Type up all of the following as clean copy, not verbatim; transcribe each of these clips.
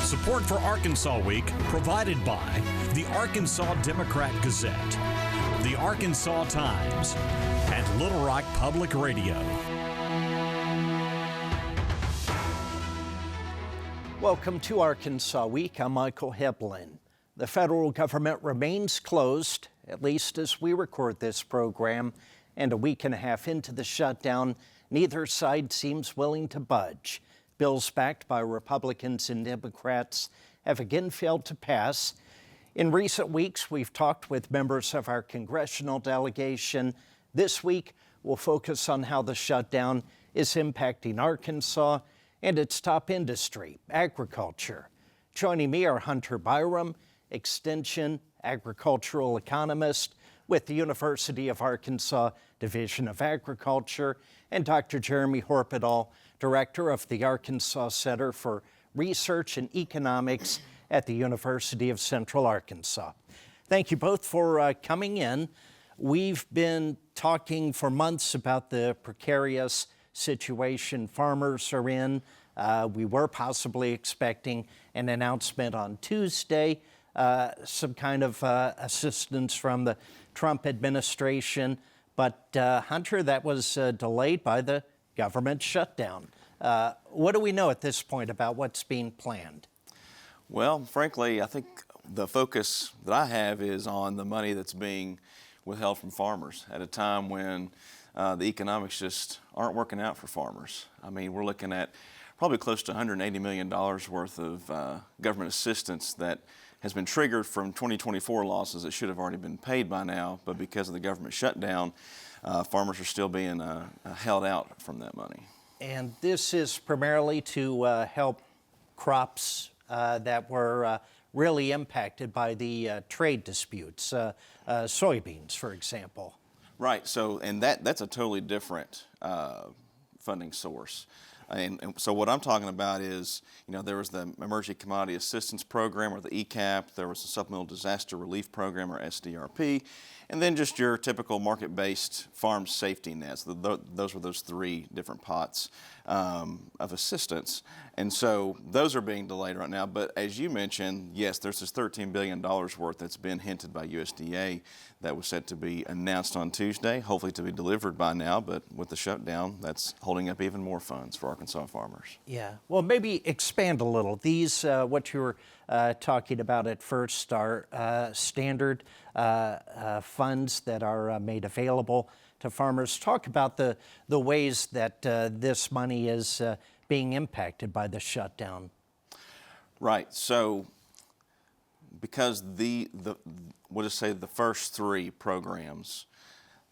Support for Arkansas Week provided by the Arkansas Democrat Gazette, the Arkansas Times, and Little Rock Public Radio. Welcome to Arkansas Week. I'm Michael Hibblen. The federal government remains closed, at least as we record this program, and a week and a half into the shutdown, neither side seems willing to budge. Bills backed by Republicans and Democrats have again failed to pass. In recent weeks, we've talked with members of our congressional delegation. This week, we'll focus on how the shutdown is impacting Arkansas and its top industry, agriculture. Joining me are Hunter Biram, Extension Agricultural Economist with the University of Arkansas Division of Agriculture, and Dr. Jeremy Horpedahl, Director of the Arkansas Center for Research and Economics at the University of Central Arkansas. Thank you both for coming in. We've been talking for months about the precarious situation farmers are in. We were possibly expecting an announcement on Tuesday, some kind of assistance from the Trump administration. But Hunter, that was delayed by the government shutdown. What do we know at this point about what's being planned? Well, frankly, I think the focus that I have is on the money that's being withheld from farmers at a time when the economics just aren't working out for farmers. I mean, we're looking at probably close to $180 million worth of government assistance that has been triggered from 2024 losses that should have already been paid by now, but because of the government shutdown, farmers are still being held out from that money. And this is primarily to help crops that were really impacted by the trade disputes, soybeans, for example. Right, so, and that's a totally different funding source. And so what I'm talking about is, you know, there was the Emergency Commodity Assistance Program, or the ECAP, there was the Supplemental Disaster Relief Program, or SDRP, and then just your typical market-based farm safety nets. Those were those three different pots of assistance. And so those are being delayed right now. But as you mentioned, yes, there's this $13 billion worth that's been hinted by USDA that was set to be announced on Tuesday, hopefully to be delivered by now. But with the shutdown, that's holding up even more funds for Arkansas farmers. Yeah, well, maybe expand a little. These, what you were talking about at first, are standard funds that are made available to farmers. Talk about the ways that this money is being impacted by the shutdown. Right. So, because we'll just say the first three programs,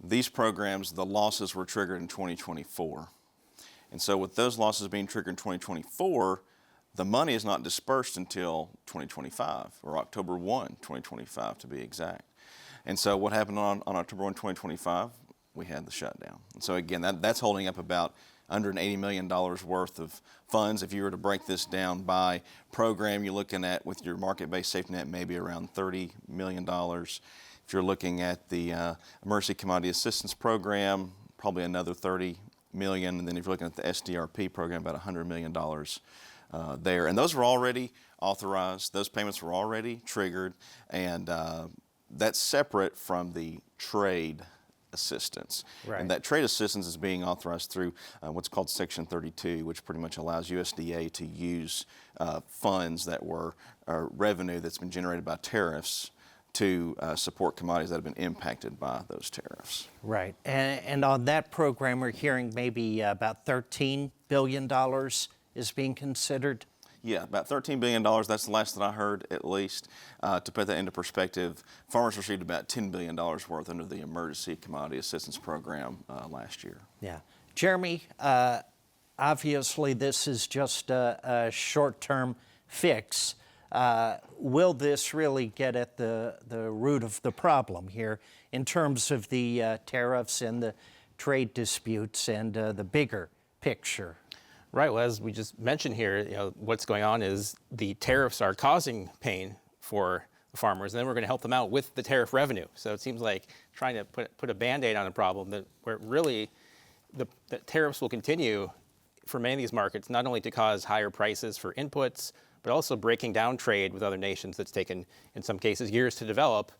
these programs, the losses were triggered in 2024. And so with those losses being triggered in 2024, the money is not dispersed until 2025, or October 1, 2025 to be exact. And so what happened on October 1, 2025? We had the shutdown. And so again, that's holding up about under $80 million worth of funds. If you were to break this down by program, you're looking at, with your market-based safety net, maybe around $30 million. If you're looking at the Emergency Commodity Assistance Program, probably another $30 million. And then if you're looking at the SDRP program, about $100 million there. And those were already authorized. Those payments were already triggered. And that's separate from the trade assistance. Right. And that trade assistance is being authorized through what's called Section 32, which pretty much allows USDA to use funds that were revenue that's been generated by tariffs to support commodities that have been impacted by those tariffs. Right. And on that program, we're hearing maybe about $13 billion is being considered. Yeah, about $13 billion. That's the last that I heard, at least. To put that into perspective, farmers received about $10 billion worth under the Emergency Commodity Assistance Program last year. Yeah. Jeremy, obviously this is just a short-term fix. Will this really get at the root of the problem here in terms of the tariffs and the trade disputes and the bigger picture? Right. Well, as we just mentioned here, what's going on is the tariffs are causing pain for the farmers, and then we're going to help them out with the tariff revenue. So it seems like trying to put a Band-Aid on a problem where really the tariffs will continue for many of these markets, not only to cause higher prices for inputs, but also breaking down trade with other nations that's taken, in some cases, years to develop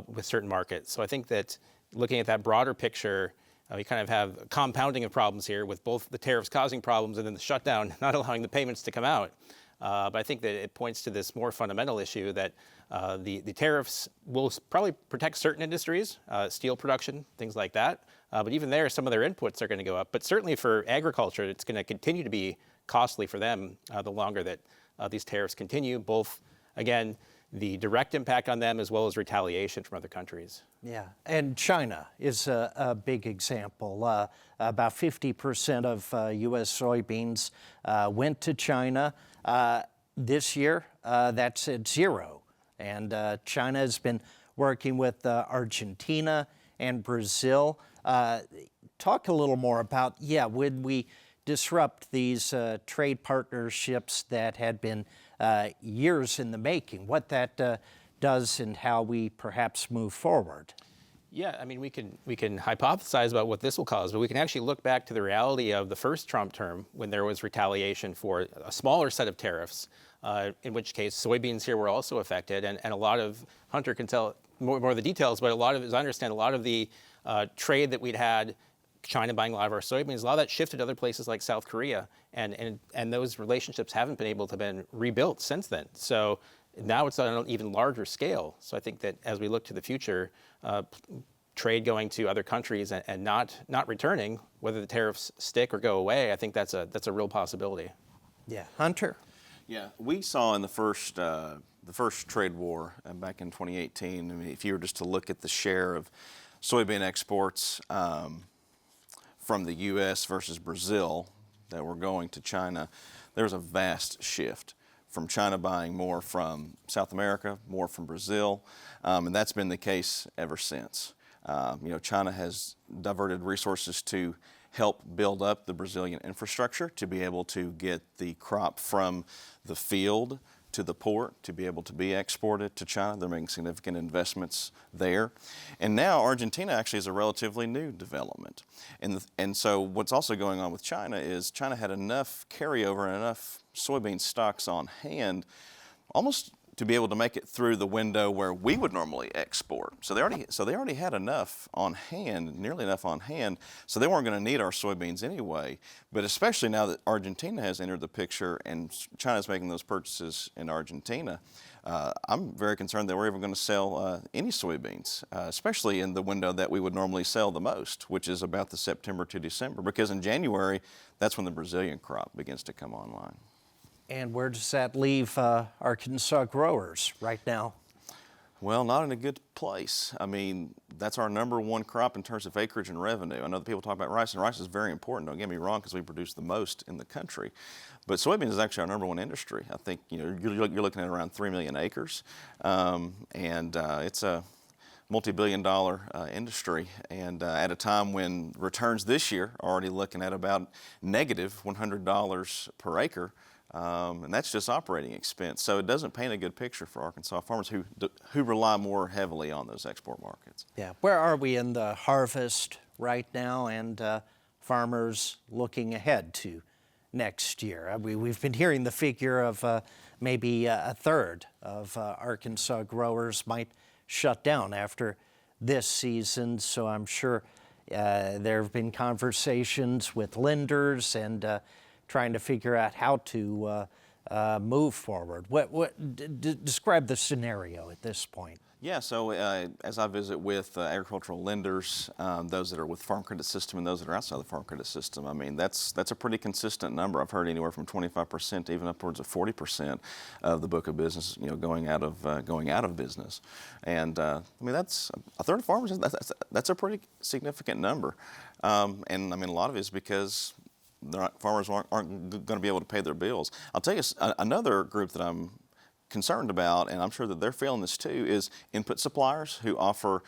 with certain markets. So I think that looking at that broader picture, we kind of have a compounding of problems here with both the tariffs causing problems and then the shutdown not allowing the payments to come out. But I think that it points to this more fundamental issue that the tariffs will probably protect certain industries, steel production, things like that. But even there, some of their inputs are going to go up. But certainly for agriculture, it's going to continue to be costly for them the longer that these tariffs continue, both, again, the direct impact on them as well as retaliation from other countries. Yeah, and China is a big example. About 50% of U.S. soybeans went to China. This year, that's at zero. And China has been working with Argentina and Brazil. Talk a little more about, when we disrupt these trade partnerships that had been years in the making, what that does and how we perhaps move forward. Yeah, I mean, we can hypothesize about what this will cause, but we can actually look back to the reality of the first Trump term when there was retaliation for a smaller set of tariffs, in which case soybeans here were also affected, and a lot of, Hunter can tell more of the details, but a lot of, as I understand, a lot of the trade that we'd had, China buying a lot of our soybeans, a lot of that shifted to other places like South Korea, and those relationships haven't been able to been rebuilt since then. So now it's on an even larger scale. So I think that as we look to the future, trade going to other countries and not returning, whether the tariffs stick or go away, I think that's a real possibility. Yeah, Hunter. Yeah, we saw in the first trade war back in 2018. I mean, if you were just to look at the share of soybean exports from the U.S. versus Brazil that were going to China, there was a vast shift from China buying more from South America, more from Brazil, and that's been the case ever since. China has diverted resources to help build up the Brazilian infrastructure to be able to get the crop from the field to the port to be able to be exported to China. They're making significant investments there. And now Argentina actually is a relatively new development. And so what's also going on with China is China had enough carryover and enough soybean stocks on hand almost to be able to make it through the window where we would normally export. So they already had enough on hand, nearly enough on hand, so they weren't going to need our soybeans anyway. But especially now that Argentina has entered the picture and China's making those purchases in Argentina, I'm very concerned that we're even going to sell any soybeans, especially in the window that we would normally sell the most, which is about the September to December, because in January, that's when the Brazilian crop begins to come online. And where does that leave Arkansas growers right now? Well, not in a good place. I mean, that's our number one crop in terms of acreage and revenue. I know that people talk about rice, and rice is very important, don't get me wrong, because we produce the most in the country. But soybeans is actually our number one industry. I think you're looking at around 3 million acres, and it's a multi-billion-dollar industry, and at a time when returns this year are already looking at about negative $100 per acre. And that's just operating expense. So it doesn't paint a good picture for Arkansas farmers who rely more heavily on those export markets. Yeah, where are we in the harvest right now, and farmers looking ahead to next year? We've been hearing the figure of maybe a third of Arkansas growers might shut down after this season. So I'm sure there have been conversations with lenders and trying to figure out how to move forward. Describe the scenario at this point. Yeah, so as I visit with agricultural lenders, those that are with Farm Credit System and those that are outside the Farm Credit System, I mean, that's a pretty consistent number. I've heard anywhere from 25% to even upwards of 40% of the book of business, going out of business. And I mean, that's a third of farmers. That's a pretty significant number. And I mean, a lot of it is because farmers aren't going to be able to pay their bills. I'll tell you another group that I'm concerned about, and I'm sure that they're feeling this too, is input suppliers who offer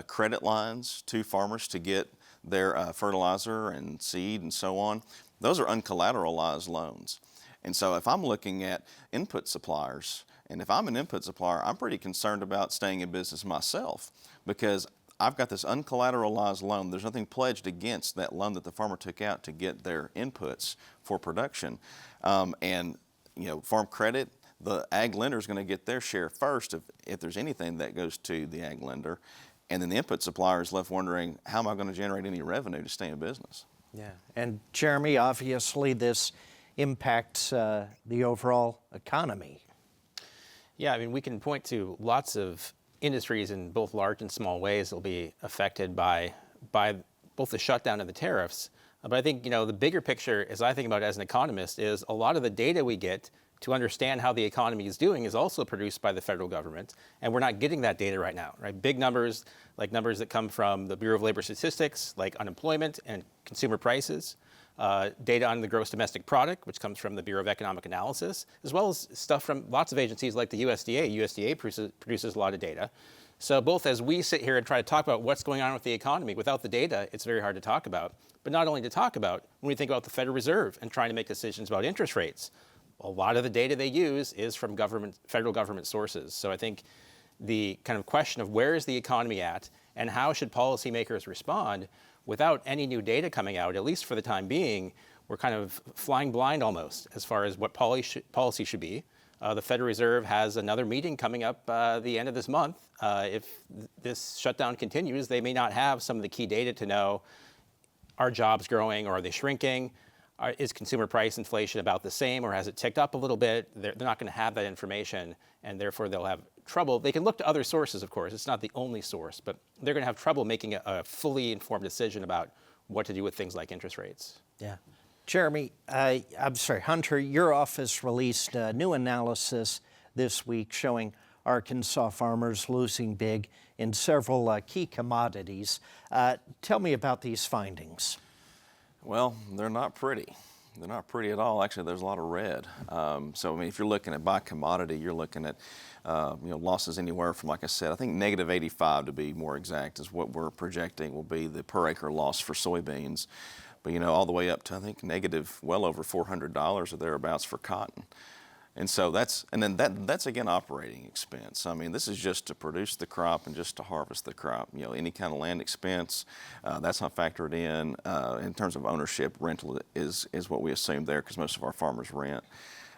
credit lines to farmers to get their fertilizer and seed and so on. Those are uncollateralized loans. And so if I'm looking at input suppliers, and if I'm an input supplier, I'm pretty concerned about staying in business myself, because I've got this uncollateralized loan. There's nothing pledged against that loan that the farmer took out to get their inputs for production. And farm credit, the ag lender is going to get their share first if there's anything that goes to the ag lender. And then the input supplier is left wondering, how am I going to generate any revenue to stay in business? Yeah. And Jeremy, obviously this impacts the overall economy. Yeah, I mean, we can point to lots of industries in both large and small ways that will be affected by both the shutdown and the tariffs. But I think, the bigger picture, as I think about it as an economist, is a lot of the data we get to understand how the economy is doing is also produced by the federal government, and we're not getting that data right now, right? Big numbers, like numbers that come from the Bureau of Labor Statistics, like unemployment and consumer prices, data on the gross domestic product, which comes from the Bureau of Economic Analysis, as well as stuff from lots of agencies like the USDA. USDA produces a lot of data. So both as we sit here and try to talk about what's going on with the economy, without the data, it's very hard to talk about. But not only to talk about, when we think about the Federal Reserve and trying to make decisions about interest rates, a lot of the data they use is from federal government sources. So I think the kind of question of where is the economy at and how should policymakers respond without any new data coming out, at least for the time being, we're kind of flying blind almost as far as what policy should be. The Federal Reserve has another meeting coming up the end of this month. If this shutdown continues, they may not have some of the key data to know, are jobs growing or are they shrinking? Is consumer price inflation about the same or has it ticked up a little bit? They're not going to have that information, and therefore they'll have trouble. They can look to other sources, of course. It's not the only source, but they're going to have trouble making a fully informed decision about what to do with things like interest rates. Yeah. Jeremy, Hunter, your office released a new analysis this week showing Arkansas farmers losing big in several key commodities. Tell me about these findings. Well, they're not pretty. They're not pretty at all. Actually, there's a lot of red. So, if you're looking at by commodity, you're looking at losses anywhere from, like I said, I think negative 85 to be more exact is what we're projecting will be the per acre loss for soybeans. But, all the way up to, I think, negative well over $400 or thereabouts for cotton. And so that's again operating expense. This is just to produce the crop and just to harvest the crop. Any kind of land expense, that's not factored in. In terms of ownership, rental is what we assume there because most of our farmers rent.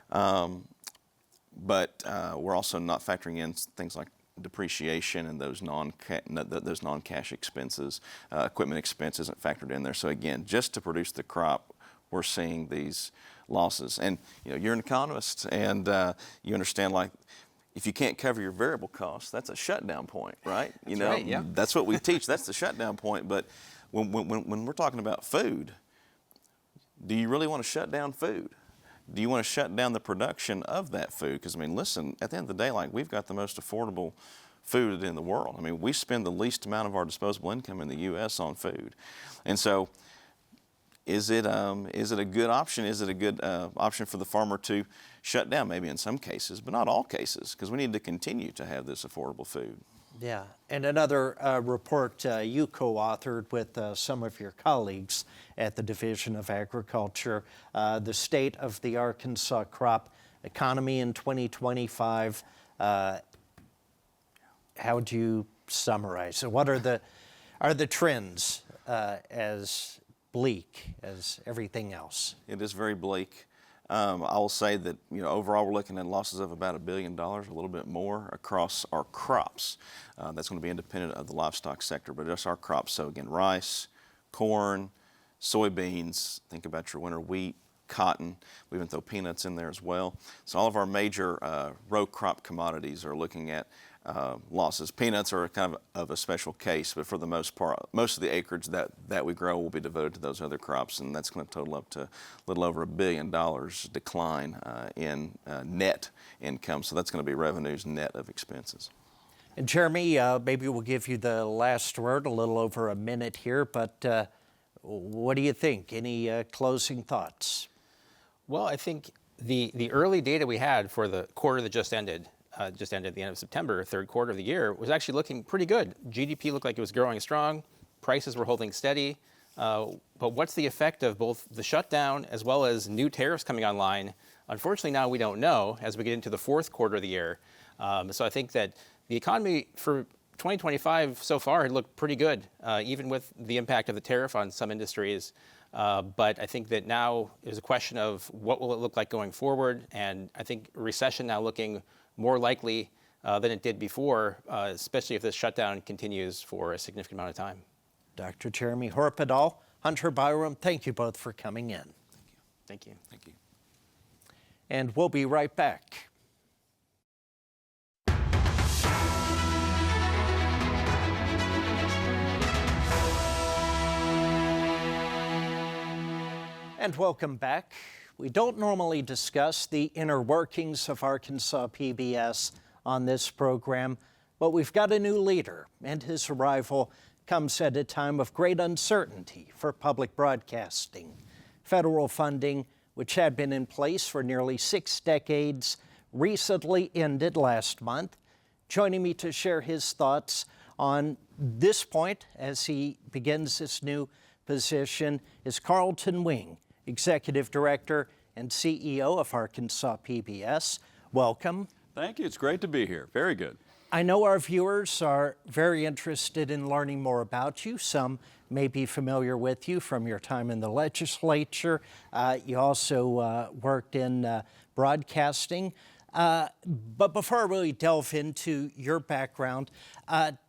But we're also not factoring in things like depreciation and those non-cash expenses. Equipment expense isn't factored in there. So again, just to produce the crop, we're seeing these losses. And you're an economist, and you understand, like, if you can't cover your variable costs, that's a shutdown point, right? That's right, yeah. That's what we teach. That's the shutdown point. But when we're talking about food, do you really want to shut down food? Do you want to shut down the production of that food? Because listen, at the end of the day, like, we've got the most affordable food in the world. We spend the least amount of our disposable income in the U.S. on food, and so. Is it a good option? Is it a good option for the farmer to shut down? Maybe in some cases, but not all cases, because we need to continue to have this affordable food. Yeah, and another report you co-authored with some of your colleagues at the Division of Agriculture, the state of the Arkansas crop economy in 2025. How would you summarize it? What are the trends as bleak as everything else? It is very bleak. I will say that overall we're looking at losses of about $1 billion, a little bit more across our crops. That's going to be independent of the livestock sector, but just our crops. So again, rice, corn, soybeans. Think about your winter wheat, cotton. We even throw peanuts in there as well. So all of our major row crop commodities are looking at losses. Peanuts are kind of a special case, but for the most part, most of the acreage that we grow will be devoted to those other crops, and that's going to total up to a little over $1 billion decline in net income. So that's going to be revenues net of expenses. And Jeremy, maybe we'll give you the last word, a little over a minute here, but what do you think? Any closing thoughts? Well, I think the early data we had for the quarter that just ended at the end of September, third quarter of the year, was actually looking pretty good. GDP looked like it was growing strong. Prices were holding steady. But what's the effect of both the shutdown as well as new tariffs coming online? Unfortunately, now we don't know as we get into the fourth quarter of the year. So I think that the economy for 2025 so far had looked pretty good, even with the impact of the tariff on some industries. But I think that now is a question of what will it look like going forward, and I think recession now looking more likely than it did before, especially if this shutdown continues for a significant amount of time. Dr. Jeremy Horpedahl, Hunter Biram, thank you both for coming in. Thank you. Thank you. And we'll be right back. And welcome back. We don't normally discuss the inner workings of Arkansas PBS on this program, but we've got a new leader, and his arrival comes at a time of great uncertainty for public broadcasting. Federal funding, which had been in place for nearly 6 decades, recently ended last month. Joining me to share his thoughts on this point as he begins this new position is Carlton Wing, Executive Director and CEO of Arkansas PBS. Welcome. Thank you. It's great to be here. Very good. I know our viewers are very interested in learning more about you. Some may be familiar with you from your time in the legislature. You also worked in broadcasting. But before I really delve into your background,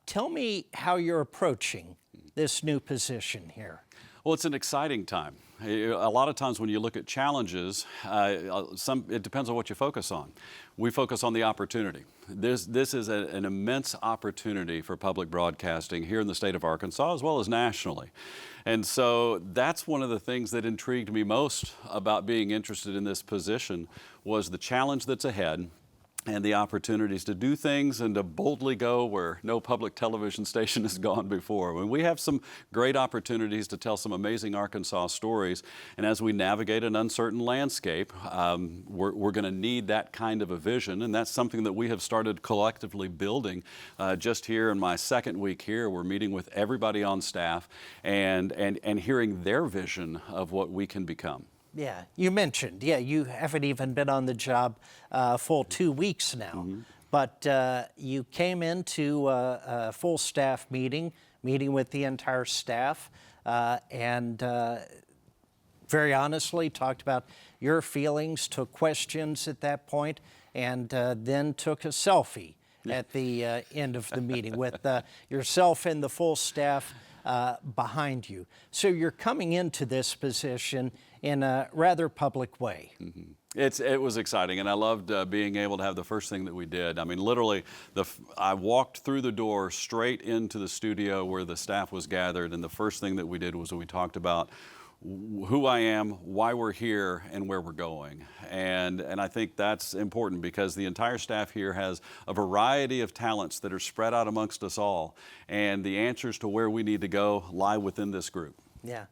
tell me how you're approaching this new position here. Well, it's an exciting time. A lot of times when you look at challenges, it depends on what you focus on. We focus on the opportunity. This is an immense opportunity for public broadcasting here in the state of Arkansas as well as nationally. And so that's one of the things that intrigued me most about being interested in this position was the challenge that's ahead and the opportunities to do things and to boldly go where no public television station has gone before. When we have some great opportunities to tell some amazing Arkansas stories, and as we navigate an uncertain landscape, we're going to need that kind of a vision, and that's something that we have started collectively building. Just here in my second week here, we're meeting with everybody on staff and hearing their vision of what we can become. Yeah, you mentioned, you haven't even been on the job full 2 weeks now, but you came into a full staff meeting with the entire staff, and very honestly talked about your feelings, took questions at that point, and then took a selfie at the end of the meeting with yourself and the full staff behind you. So you're coming into this position in a rather public way. It was exciting, and I loved being able to have the first thing that we did. I mean, literally, I walked through the door straight into the studio where the staff was gathered, and the first thing that we did was we talked about who I am, why we're here, and where we're going. And I think that's important because the entire staff here has a variety of talents that are spread out amongst us all, and the answers to where we need to go lie within this group. Yeah.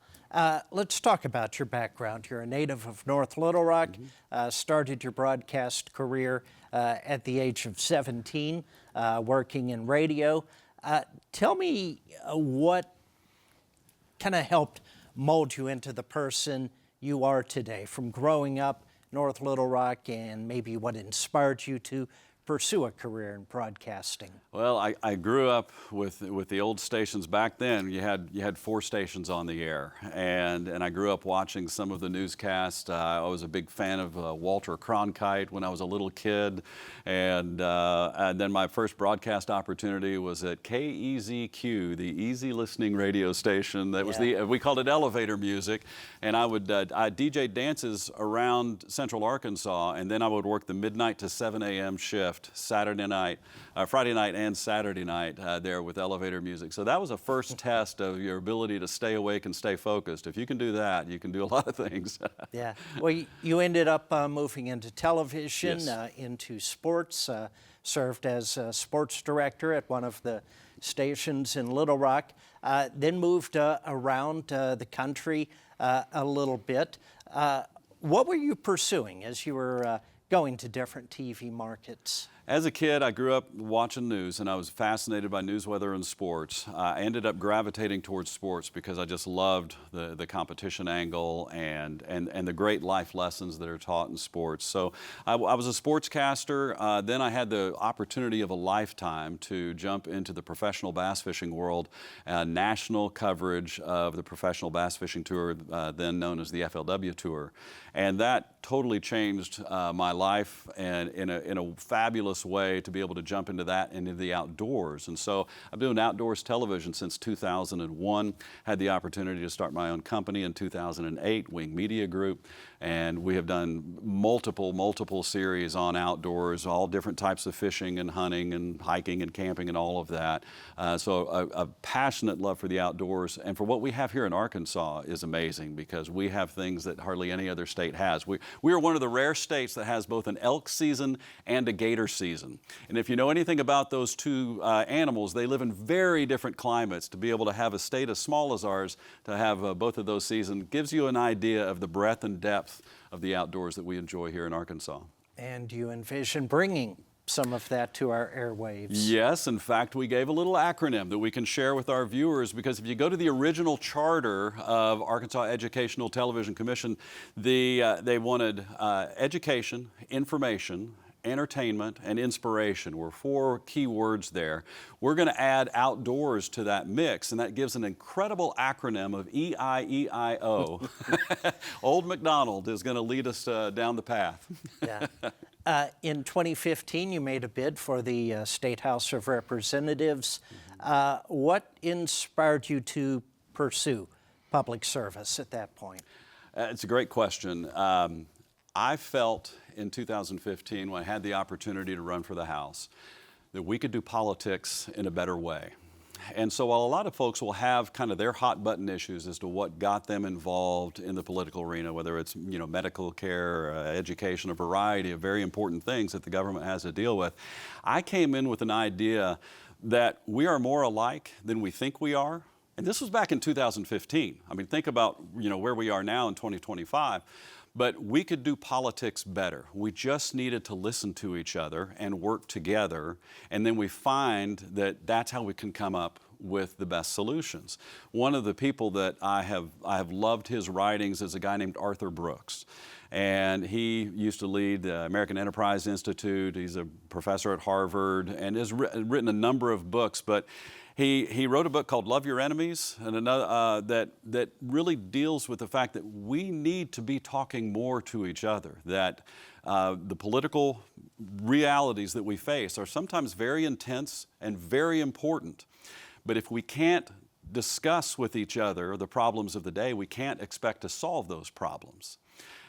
Let's talk about your background. You're a native of North Little Rock, started your broadcast career at the age of 17, working in radio. Tell me what kind of helped mold you into the person you are today, from growing up North Little Rock, and maybe what inspired you to pursue a career in broadcasting? Well, I grew up with the old stations back then. You had 4 stations on the air, and I grew up watching some of the newscasts. I was a big fan of Walter Cronkite when I was a little kid, and then my first broadcast opportunity was at KEZQ, the Easy Listening radio station. That was we called it elevator music, and I DJ dances around Central Arkansas, and then I would work the midnight to 7 a.m. shift Saturday night, Friday night and Saturday night there with elevator music. So that was a first test of your ability to stay awake and stay focused. If you can do that, you can do a lot of things. Yeah. Well, you ended up moving into television, Yes. into sports, served as a sports director at one of the stations in Little Rock, then moved around the country a little bit. What were you pursuing as you were going to different TV markets? As a kid, I grew up watching news, and I was fascinated by news, weather, and sports. I ended up gravitating towards sports because I just loved the competition angle and the great life lessons that are taught in sports. So I was a sportscaster. Then I had the opportunity of a lifetime to jump into the professional bass fishing world, national coverage of the Professional Bass Fishing Tour, then known as the FLW Tour. And that totally changed my life, and in a fabulous way to be able to jump into that and into the outdoors. And so I've been doing outdoors television since 2001. Had the opportunity to start my own company in 2008, Wing Media Group, and we have done multiple series on outdoors, all different types of fishing and hunting and hiking and camping and all of that. So a passionate love for the outdoors, and for what we have here in Arkansas is amazing because we have things that hardly any other state has. We are one of the rare states that has both an elk season and a gator season. And if you know anything about those two animals, they live in very different climates. To be able to have a state as small as ours, to have both of those seasons, gives you an idea of the breadth and depth of the outdoors that we enjoy here in Arkansas. And you envision bringing some of that to our airwaves. Yes, in fact, we gave a little acronym that we can share with our viewers, because if you go to the original charter of Arkansas Educational Television Commission, they wanted education, information, entertainment, and inspiration were 4 key words there. We're going to add outdoors to that mix, and that gives an incredible acronym of EIEIO. Old MacDonald is going to lead us down the path. Yeah. In 2015, you made a bid for the State House of Representatives. What inspired you to pursue public service at that point? It's a great question. I felt in 2015, when I had the opportunity to run for the House, that we could do politics in a better way. And so while a lot of folks will have kind of their hot button issues as to what got them involved in the political arena, whether it's medical care, education, a variety of very important things that the government has to deal with, I came in with an idea that we are more alike than we think we are. And this was back in 2015. I mean, think about where we are now in 2025. But we could do politics better. We just needed to listen to each other and work together, and then we find that that's how we can come up with the best solutions. One of the people that I have loved his writings is a guy named Arthur Brooks. And he used to lead the American Enterprise Institute. He's a professor at Harvard and has written a number of books, but he wrote a book called Love Your Enemies, and another that really deals with the fact that we need to be talking more to each other, that the political realities that we face are sometimes very intense and very important. But if we can't discuss with each other the problems of the day, we can't expect to solve those problems.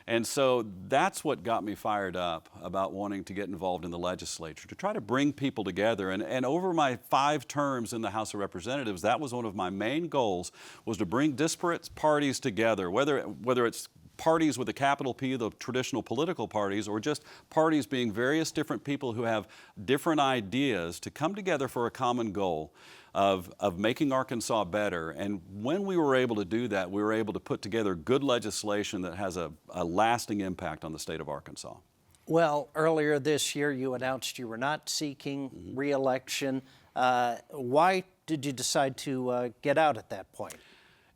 And so that's what got me fired up about wanting to get involved in the legislature, to try to bring people together. And over my 5 terms in the House of Representatives, that was one of my main goals, was to bring disparate parties together, whether it's parties with a capital P, the traditional political parties, or just parties being various different people who have different ideas, to come together for a common goal of making Arkansas better. And when we were able to do that, we were able to put together good legislation that has a lasting impact on the state of Arkansas. Well, earlier this year, you announced you were not seeking re-election. Why did you decide to get out at that point?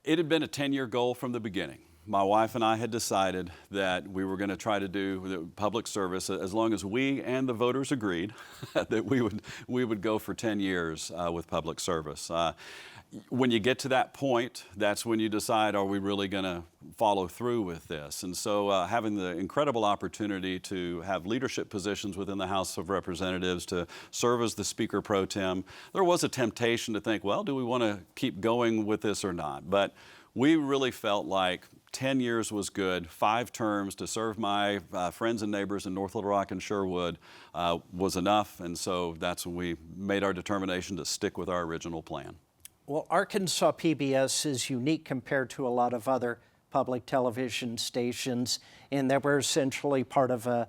It had been a 10-year goal from the beginning. My wife and I had decided that we were going to try to do the public service as long as we and the voters agreed that we would go for 10 years with public service. When you get to that point, that's when you decide, are we really going to follow through with this? And so having the incredible opportunity to have leadership positions within the House of Representatives, to serve as the Speaker Pro Tem, there was a temptation to think, well, do we want to keep going with this or not? But we really felt like 10 years was good. 5 terms to serve my friends and neighbors in North Little Rock and Sherwood was enough, and so that's when we made our determination to stick with our original plan. Well, Arkansas PBS is unique compared to a lot of other public television stations in that we're essentially part of a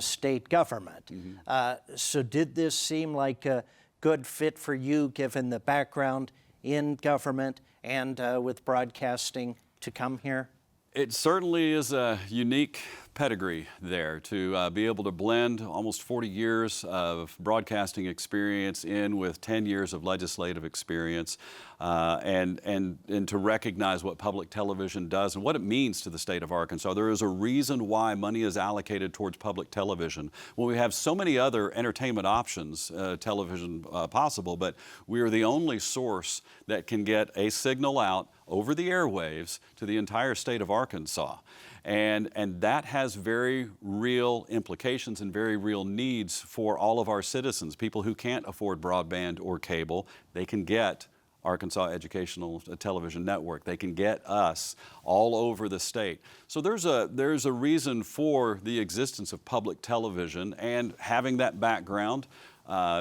state government. Mm-hmm. So did this seem like a good fit for you, given the background in government and with broadcasting, to come here? It certainly is a unique pedigree there to be able to blend almost 40 years of broadcasting experience in with 10 years of legislative experience, and to recognize what public television does and what it means to the state of Arkansas. There is a reason why money is allocated towards public television. Well, we have so many other entertainment options, television possible, but we are the only source that can get a signal out over the airwaves to the entire state of Arkansas. And that has very real implications and very real needs for all of our citizens. People who can't afford broadband or cable, they can get Arkansas Educational Television Network. They can get us all over the state. So there's a reason for the existence of public television, and having that background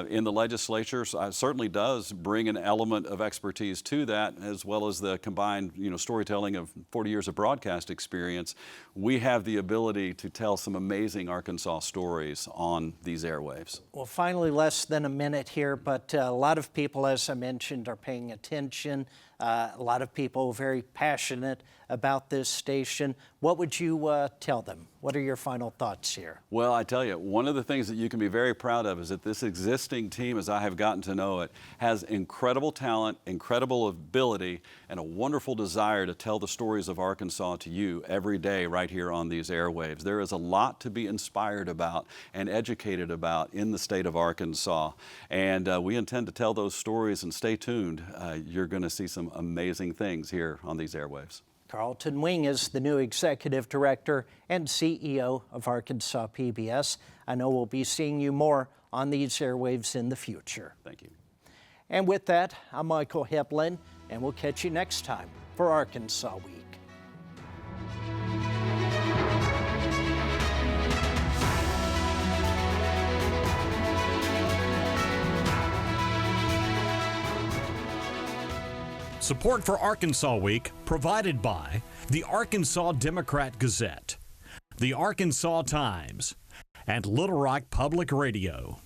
in the legislature certainly does bring an element of expertise to that, as well as the combined storytelling of 40 years of broadcast experience. We have the ability to tell some amazing Arkansas stories on these airwaves. Well, finally, less than a minute here, but a lot of people, as I mentioned, are paying attention. A lot of people very passionate about this station. What would you tell them? What are your final thoughts here? Well, I tell you, one of the things that you can be very proud of is that this existing team, as I have gotten to know it, has incredible talent, incredible ability, and a wonderful desire to tell the stories of Arkansas to you every day right here on these airwaves. There is a lot to be inspired about and educated about in the state of Arkansas, and we intend to tell those stories, and stay tuned. You're going to see some amazing things here on these airwaves. Carlton Wing is the new Executive Director and CEO of Arkansas PBS. I know we'll be seeing you more on these airwaves in the future. Thank you. And with that, I'm Michael Hibblen, and we'll catch you next time for Arkansas Week. Support for Arkansas Week provided by the Arkansas Democrat Gazette, the Arkansas Times, and Little Rock Public Radio.